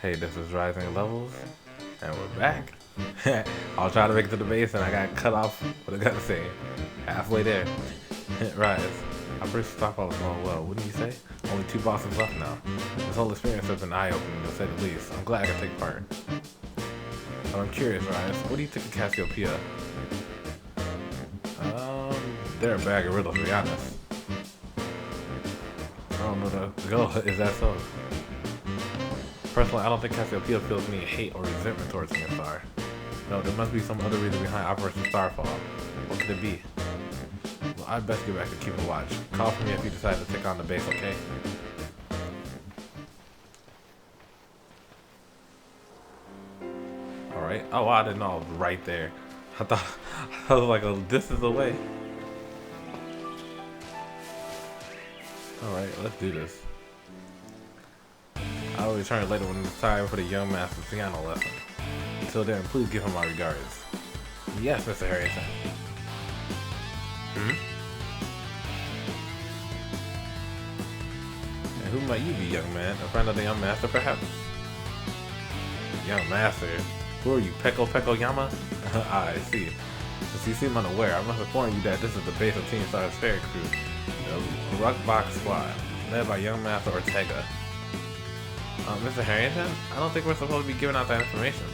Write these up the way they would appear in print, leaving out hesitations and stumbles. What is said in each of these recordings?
Hey, this is Rising Levels, and we're back. I was trying to make it to the base, and I got cut off. What I gotta say, halfway there. Rise. Our first stockpile was going well, wouldn't you say? Only 2 bosses left now. This whole experience has been eye-opening, to say the least. I'm glad I could take part. But I'm curious, Rise. What do you think of Cassiopeia? They're a bag of riddles, to be honest. I don't know the go. Is that so? Personally, I don't think Cassiopeia feels any hate or resentment towards King Star. No, there must be some other reason behind Operation Starfall. What could it be? Well, I'd best get back to keep a watch. Call for me if you decide to take on the base, okay? Alright. Oh, wow, I didn't know I was right there. I thought I was like a distance away. Alright, let's do this. I'll return later when it's time for the young master's piano lesson. Until then, please give him my regards. Yes, Mr. Harrington. And who might you be, young man? A friend of the young master, perhaps? Young master? Who are you, Peko Yama? I see. Since you seem unaware, I must inform you that this is the base of Team Star's Fairy crew, the Ruckbox Squad, led by young master Ortega. Mr. Harrington? I don't think we're supposed to be giving out that information.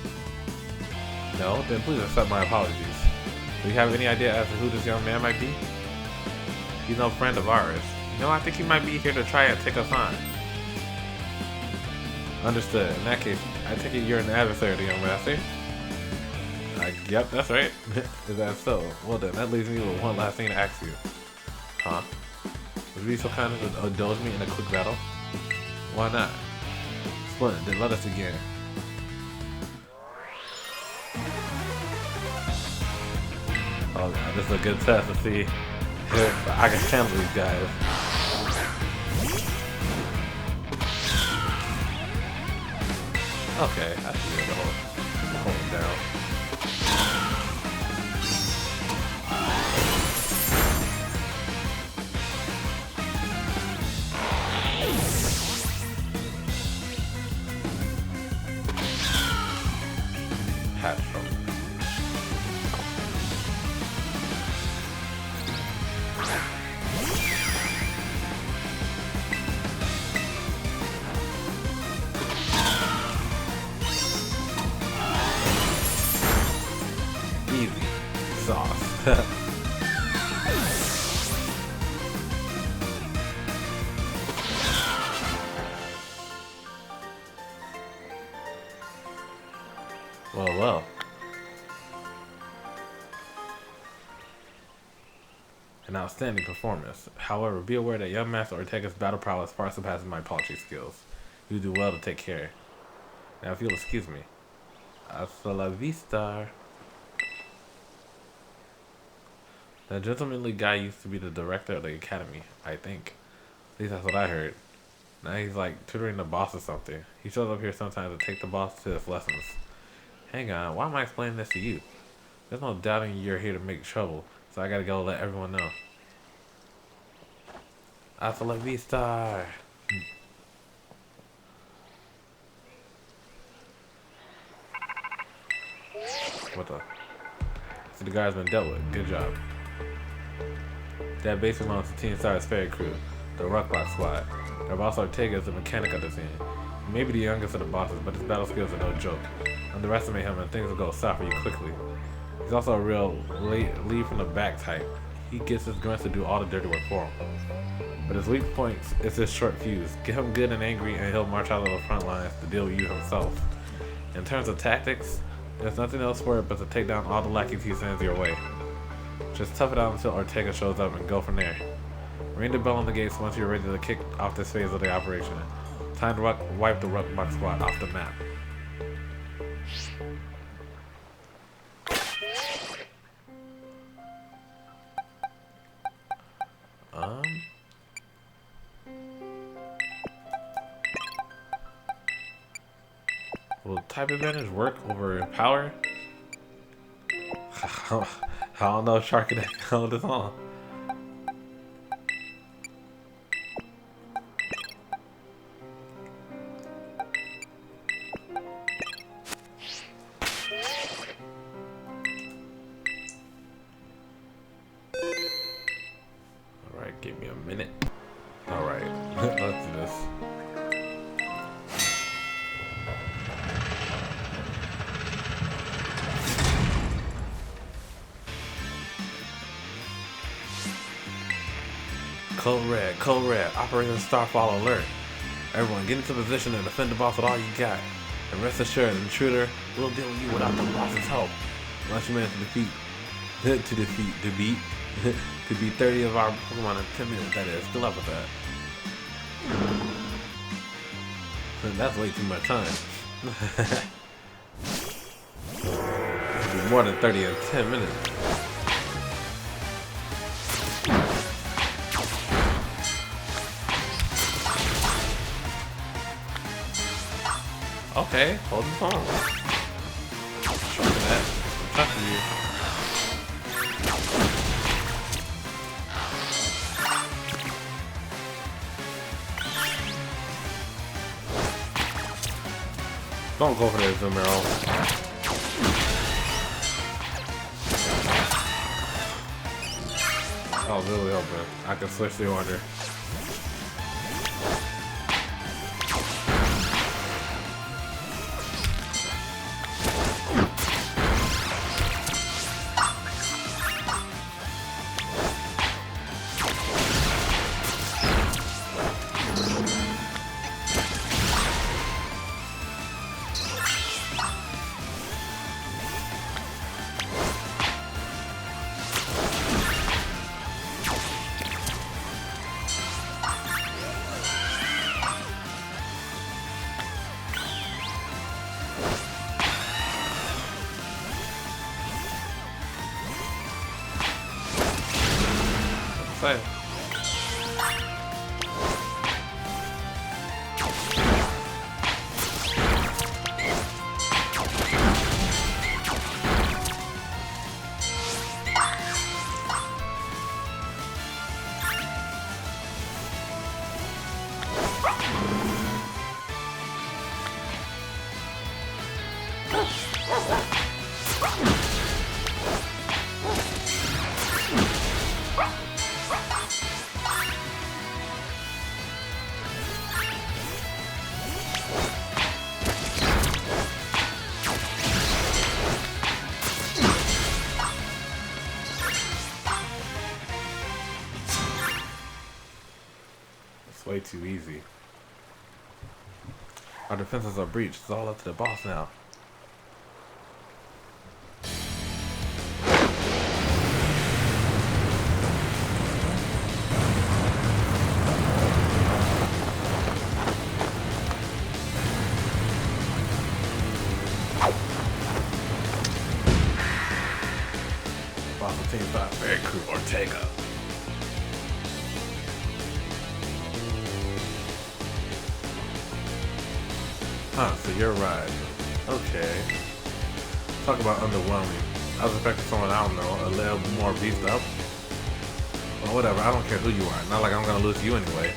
No? Then please accept my apologies. Do you have any idea as to who this young man might be? He's no friend of ours. No, I think he might be here to try and take us on. Understood. In that case, I take it you're an adversary, young master. Yep, that's right. Is that so? Well then, that leaves me with one last thing to ask you. Huh? Would you be so kind as to indulge me in a quick battle? Why not? Splendid, then let us begin. Oh god, this is a good test to see if I can handle these guys. Okay, I see it. Hold it down. Hatch from easy sauce. Well. An outstanding performance. However, be aware that young master Ortega's battle prowess far surpasses my paltry skills. You do well to take care. Now, if you'll excuse me. Hasta la vista. The gentlemanly guy used to be the director of the academy, I think. At least that's what I heard. Now he's like tutoring the boss or something. He shows up here sometimes to take the boss to his lessons. Hang on, why am I explaining this to you? There's no doubting you're here to make trouble, so I gotta go let everyone know. Hasta la vista. What the? So the guy's been dealt with. Good job. That base belongs to Team Star's Fairy crew, the Ruckbox Squad. Their boss Ortega is the mechanic of the scene. He may be the youngest of the bosses, but his battle skills are no joke. Underestimate him and things will go south for you quickly. He's also a real lead from the back type. He gets his grunts to do all the dirty work for him. But his weak points is his short fuse. Get him good and angry and he'll march out of the front lines to deal with you himself. In terms of tactics, there's nothing else for it but to take down all the lackeys he sends your way. Just tough it out until Ortega shows up and go from there. Ring the bell on the gates once you're ready to kick off this phase of the operation. Time to wipe the Ruckbox Squad off the map. Will type advantage work over power? I don't know if Shark can hold this on. Code Red, Operation Starfall alert. Everyone get into position and defend the boss with all you got. And rest assured, an intruder will deal with you without the boss's help. Once you manage to beat 30 of our Pokemon in 10 minutes, that is. Good luck with that. That's way too much time. It'll be more than 30 in 10 minutes. Okay, hold the phone. Trust that. I'm trusting you. Don't go for that zoom arrow. I was really hoping I could switch the order. Say. Way too easy. Our defenses are breached. It's all up to the boss now. Boss of Team 5, Fairy Crew, Ortega. Huh, so you're right. Okay. Talk about underwhelming. I was expecting someone, I don't know, a little more beefed up. Well, whatever, I don't care who you are. Not like I'm gonna lose to you anyway.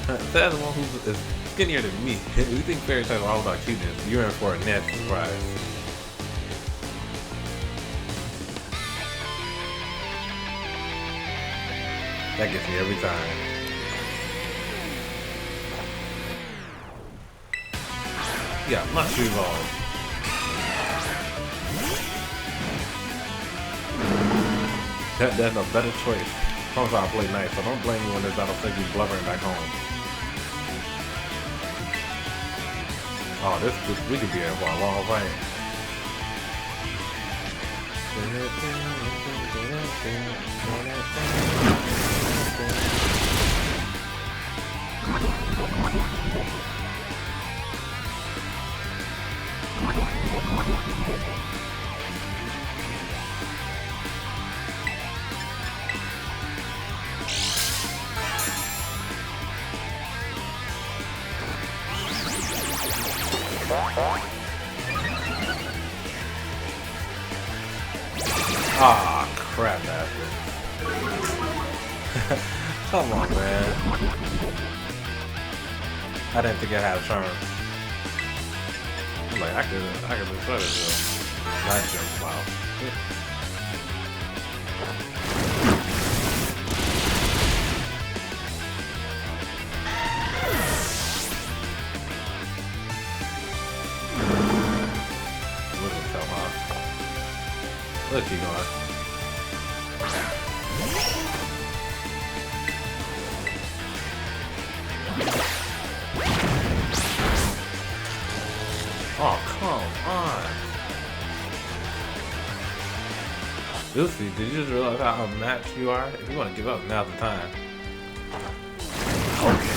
That's the one who is skinnier than me. If you think fairy types are all about cuteness, you're in for a nasty surprise. That gets me every time. Yeah, must evolve. That's a better choice. Promise I'll play nice, so don't blame me when this battle takes you blubbering back home. Oh, we could be in for a long fight. Ah, crap, bastard. Come on, man. I didn't think I had a charm. I'm like, I could do better, though. Not jump, wow. Let's keep going. Lucy, did you just realize how unmatched you are? If you want to give up, now's the time. Okay.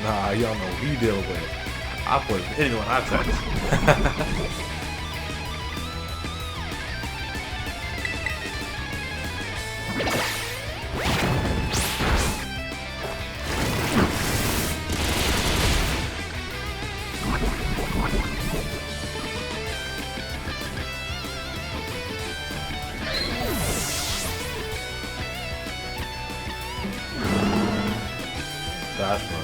Nah, y'all know who you deal with. I put anyone I touch. That's fun.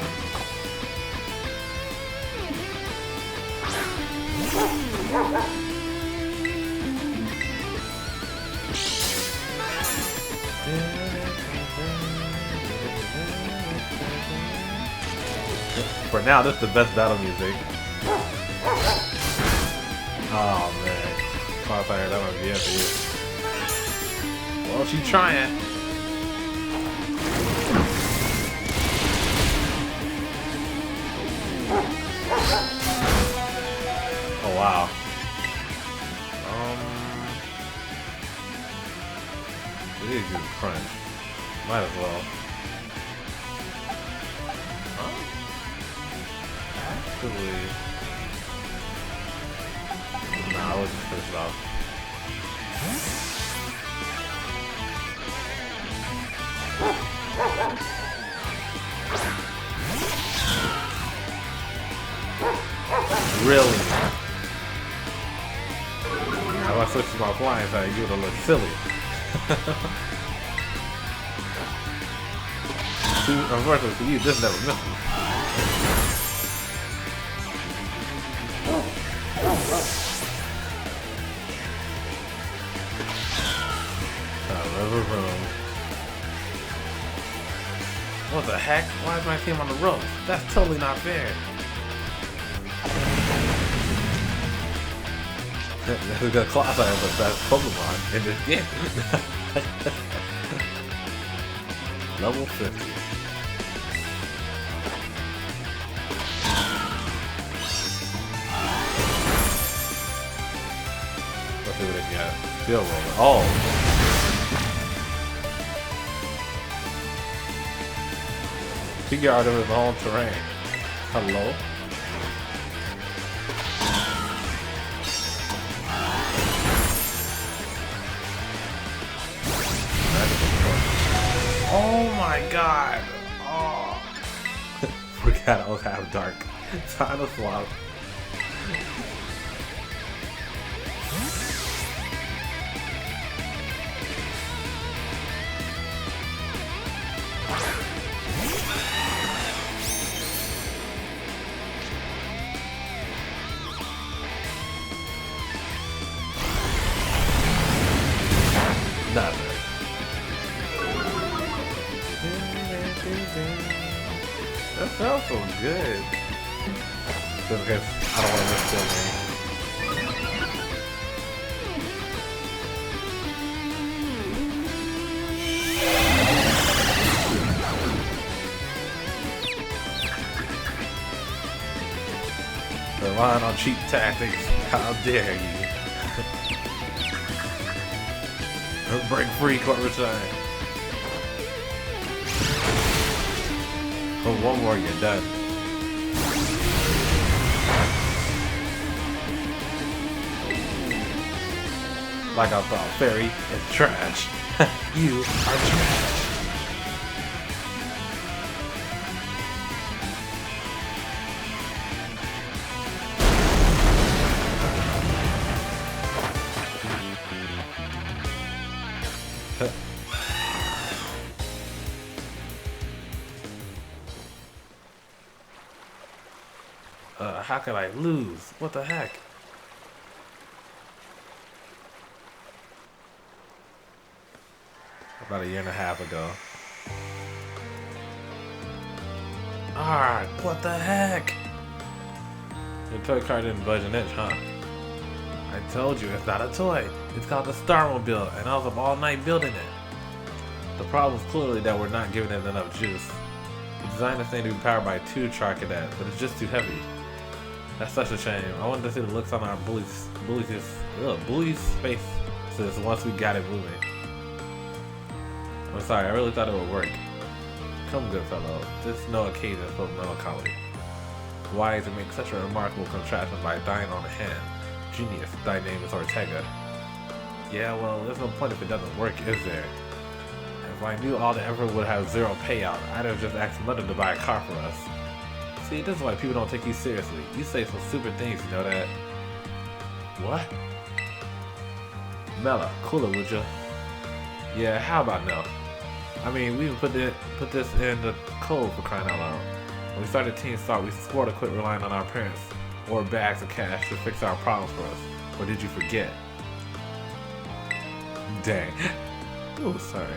For now, this is the best battle music. Oh man, Crossfire, that might be it for you. Well, she's trying. Oh wow. We need to do crunch. Might as well. Actually, nah, let's just finish it off. Really? Now if I switch to my flying side, you would look silly. See, unfortunately for you, this never misses. River room. What the heck? Why is my team on the ropes? That's totally not fair. Who's gonna class I am the best Pokemon in this game? Level 50. Let's see what it got. Steel roller. Oh! He got out of his own terrain. Hello? Oh my god! Oh. Forgot I'll have dark. Time to swap. Nothing. That felt so good. Just because I don't want to miss still, man. Relying on cheap tactics. How dare you? Break free, court return. Oh, one more, you're done. Like I thought, Fairy is trash. You are trash. How could I lose? What the heck? About a year and a half ago. Ah, what the heck? Your toy car didn't budge an inch, huh? I told you, it's not a toy. It's called the Starmobile, and I was up all night building it. The problem is clearly that we're not giving it enough juice. We designed this thing to be powered by 2 Charcadet, but it's just too heavy. That's such a shame. I wanted to see the looks on our bully's faces once we got it moving. I'm sorry, I really thought it would work. Come, good fellow, this is no occasion for melancholy. Why to make such a remarkable contraption by dying on a hand? Genius, thy name is Ortega. Yeah, well, there's no point if it doesn't work, is there? If I knew all the effort would have zero payout, I'd have just asked Mother to buy a car for us. See, this is why people don't take you seriously. You say some stupid things, you know that? What? Mela, cool it, would you? Yeah, how about no? I mean, we even put this in the code for crying out loud. When we started Teen Star, we swore to quit relying on our parents or bags of cash to fix our problems for us. Or did you forget? Dang. Ooh, sorry.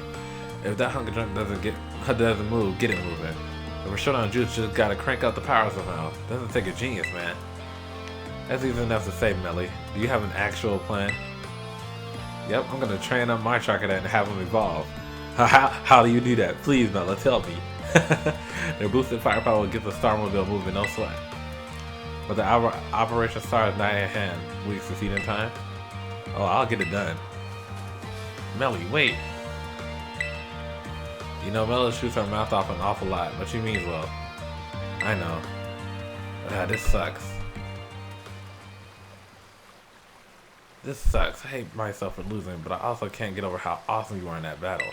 If that hunger drunk doesn't move, get it moving. If we're short on juice, just gotta crank up the power somehow. Doesn't take a genius, man. That's easy enough to say, Melly. Do you have an actual plan? Yep, I'm gonna train up my Charcadet and have them evolve. How do you do that? Please, Mela, tell me. Their boosted firepower will get the Starmobile moving, no sweat. But the Operation Star is not at hand. Will you succeed in time? Oh, I'll get it done. Melly, wait. You know, Mela shoots her mouth off an awful lot, but she means well. I know. This sucks. This sucks. I hate myself for losing, but I also can't get over how awesome you are in that battle.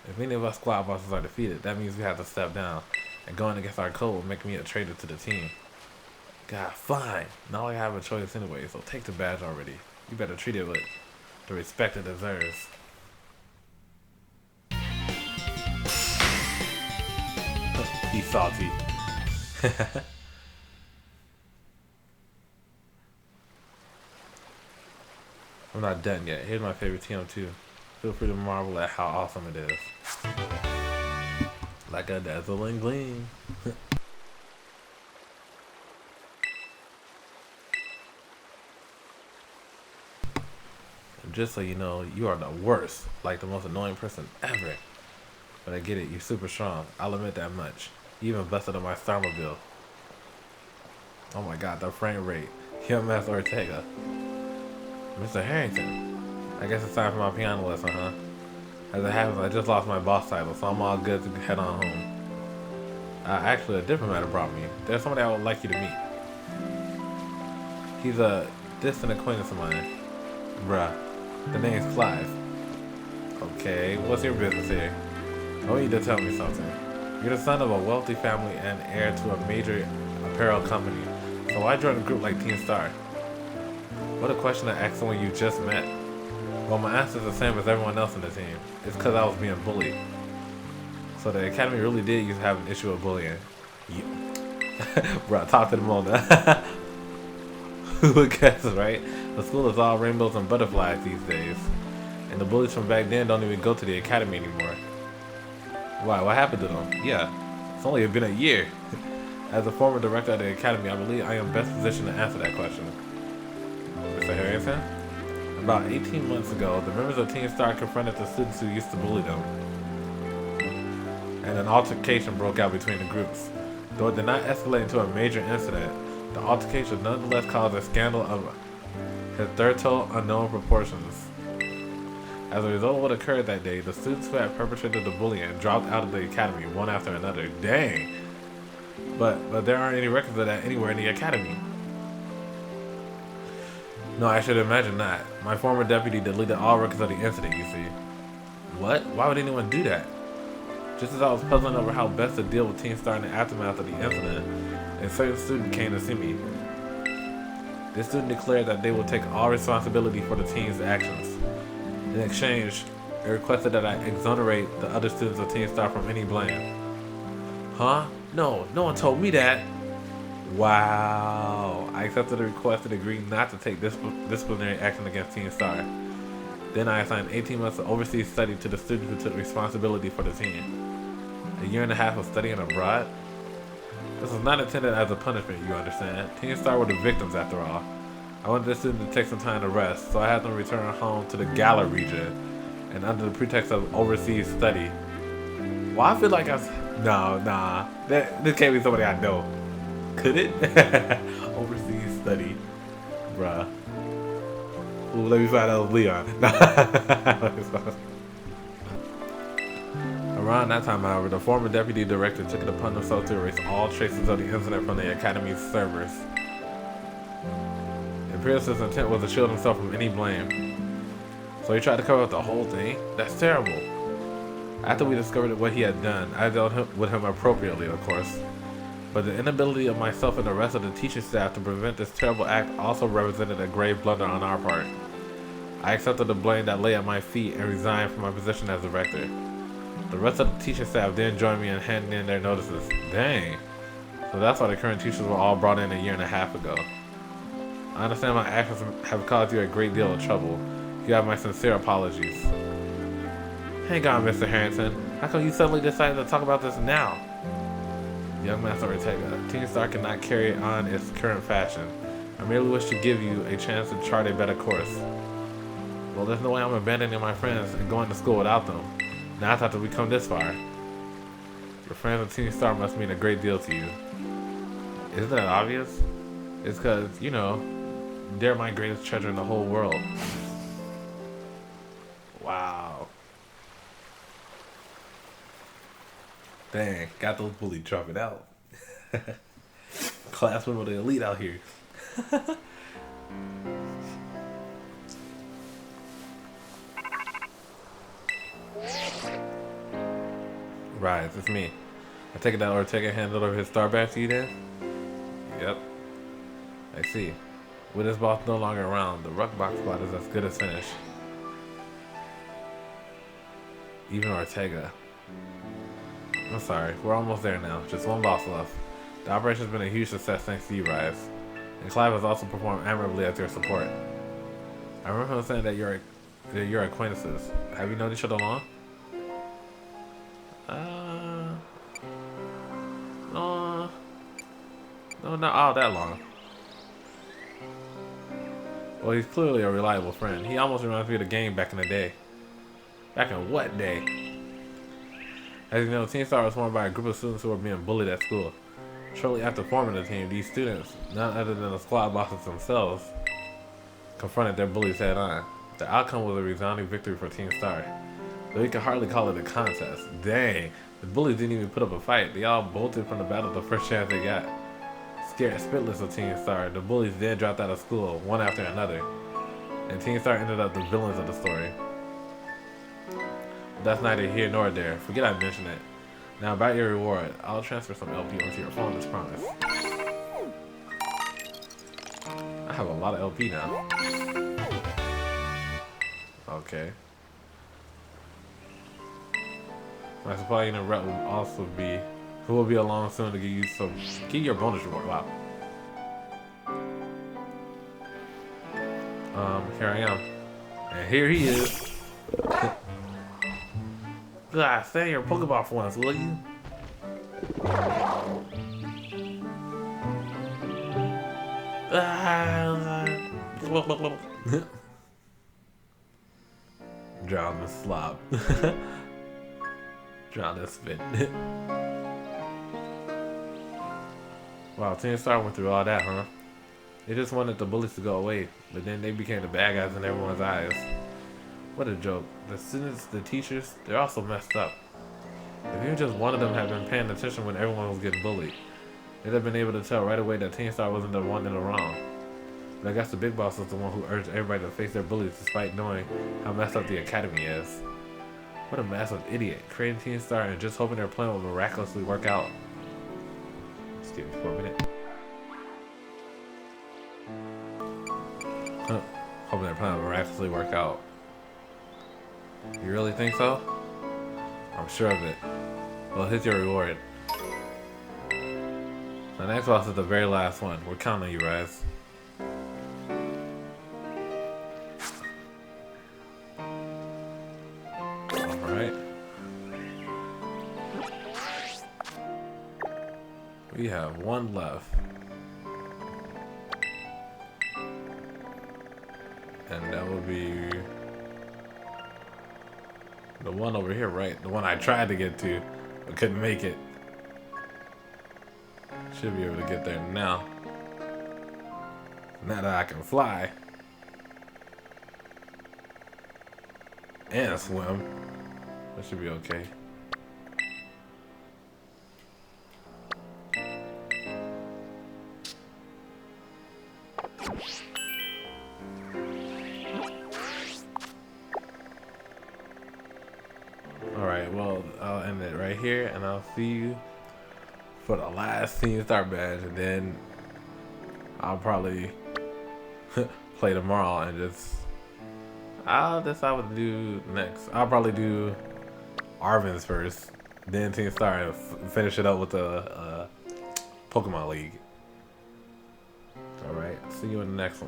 If any of us squad bosses are defeated, that means we have to step down, and going against our code will make me a traitor to the team. God, fine. Not like I have a choice anyway, so take the badge already. You better treat it with the respect it deserves. He's salty. I'm not done yet. Here's my favorite TM2. Feel free to marvel at how awesome it is. Like a dazzling gleam. And just so you know, you are the worst. Like the most annoying person ever. But I get it, you're super strong. I'll admit that much. You even busted on my Starmobile. Oh my god, the frame rate. QMS Ortega. Mr. Harrington. I guess it's time for my piano lesson, huh? As it happens, I just lost my boss title, so I'm all good to head on home. Actually, a different matter brought me. There's somebody I would like you to meet. He's a distant acquaintance of mine. Bruh. The name's Clive. Okay, what's your business here? I want you to tell me something. You're the son of a wealthy family and heir to a major apparel company. So why join a group like Teen Star? What a question to ask someone you just met. Well, my answer is the same as everyone else in the team. It's because I was being bullied. So the academy really did used to have an issue with bullying. You. Bro, talk to them all now. Who would guess, right? The school is all rainbows and butterflies these days. And the bullies from back then don't even go to the academy anymore. Why? What happened to them? Yeah, it's only been a year. As a former director of the academy, I believe I am best positioned to answer that question. Mr. Harrington? About 18 months ago, the members of Teen Star confronted the students who used to bully them. And an altercation broke out between the groups. Though it did not escalate into a major incident, the altercation nonetheless caused a scandal of hitherto unknown proportions. As a result of what occurred that day, the students who had perpetrated the bullying dropped out of the academy one after another. Dang! But there aren't any records of that anywhere in the academy. No, I should imagine not. My former deputy deleted all records of the incident, you see. What? Why would anyone do that? Just as I was puzzling over how best to deal with Teen Star in the aftermath of the incident, a certain student came to see me. This student declared that they would take all responsibility for the team's actions. In exchange, it requested that I exonerate the other students of Teen Star from any blame. Huh? No one told me that. Wow. I accepted the request and agreed not to take disciplinary action against Teen Star. Then I assigned 18 months of overseas study to the student who took responsibility for the team. A year and a half of studying abroad? This was not intended as a punishment, you understand. Teen Star were the victims after all. I wanted the student to take some time to rest, so I had them return home to the Gala region, and under the pretext of overseas study. Well, I feel like nah. This can't be somebody I know. Could it? Overseas study. Bruh. Ooh, let me find out Leon. Around that time, however, the former deputy director took it upon himself to erase all traces of the incident from the Academy's servers. Imperius's intent was to shield himself from any blame. So he tried to cover up the whole thing? That's terrible. After we discovered what he had done, I dealt with him appropriately, of course. But the inability of myself and the rest of the teaching staff to prevent this terrible act also represented a grave blunder on our part. I accepted the blame that lay at my feet and resigned from my position as director. The rest of the teaching staff then joined me in handing in their notices. Dang. So that's why the current teachers were all brought in a year and a half ago. I understand my actions have caused you a great deal of trouble. You have my sincere apologies. Hang on, Mr. Harrington. How come you suddenly decided to talk about this now? Young Master Ortega, Team Star cannot carry on its current fashion. I merely wish to give you a chance to chart a better course. Well, there's no way I'm abandoning my friends and going to school without them. Now after we come this far. Your friends of Team Star must mean a great deal to you. Isn't that obvious? It's because, you know, they're my greatest treasure in the whole world. Wow. Dang, got those bullies dropping out. Class member of the elite out here. Right, it's me. I take it that Ortega handed over his star badge to you then? Yep. I see. With his boss no longer around, the ruck box squad is as good as finished. Even Ortega. I'm sorry, we're almost there now. Just one boss left. The operation's been a huge success thanks to you, Rise. And Clive has also performed admirably as your support. I remember him saying that you're acquaintances. Have you known each other long? No, not all that long. Well, he's clearly a reliable friend. He almost reminds me of the game back in the day. Back in what day? As you know, Team Star was formed by a group of students who were being bullied at school. Shortly after forming the team, these students, none other than the squad bosses themselves, confronted their bullies head on. The outcome was a resounding victory for Team Star. Though you can hardly call it a contest. Dang, the bullies didn't even put up a fight. They all bolted from the battle the first chance they got. Scared spitless of Team Star, the bullies then dropped out of school, one after another. And Team Star ended up the villains of the story. But that's neither here nor there. Forget I mentioned it. Now about your reward, I'll transfer some LP onto your phone as promised. I have a lot of LP now. Okay. My supply unit rep will also be, who will be along soon to give you your bonus reward. Wow. Here I am. And here he is. God, say your Pokeball for once, will you? Drown the slop. Drown the spit. Wow, Team Star went through all that, huh? They just wanted the bullies to go away, but then they became the bad guys in everyone's eyes. What a joke. The students, the teachers, they're also messed up. If even just one of them had been paying attention when everyone was getting bullied, they'd have been able to tell right away that Team Star wasn't the one in the wrong. But I guess the big boss was the one who urged everybody to face their bullies despite knowing how messed up the academy is. What a massive idiot, creating Team Star and just hoping their plan will miraculously work out. Excuse me for a minute. Hoping their plan will miraculously work out. You really think so? I'm sure of it. Well, here's your reward. The next boss is the very last one. We're counting on you, Rise. Alright. We have one left. And that will be the one over here, right? The one I tried to get to, but couldn't make it. Should be able to get there now. Now that I can fly and swim, that should be okay. Alright, well, I'll end it right here, and I'll see you for the last Team Start badge, and then I'll probably play tomorrow and I'll decide what to do next. I'll probably do Arvin's first, then Team Star, and finish it up with the Pokemon League. Alright, see you in the next one.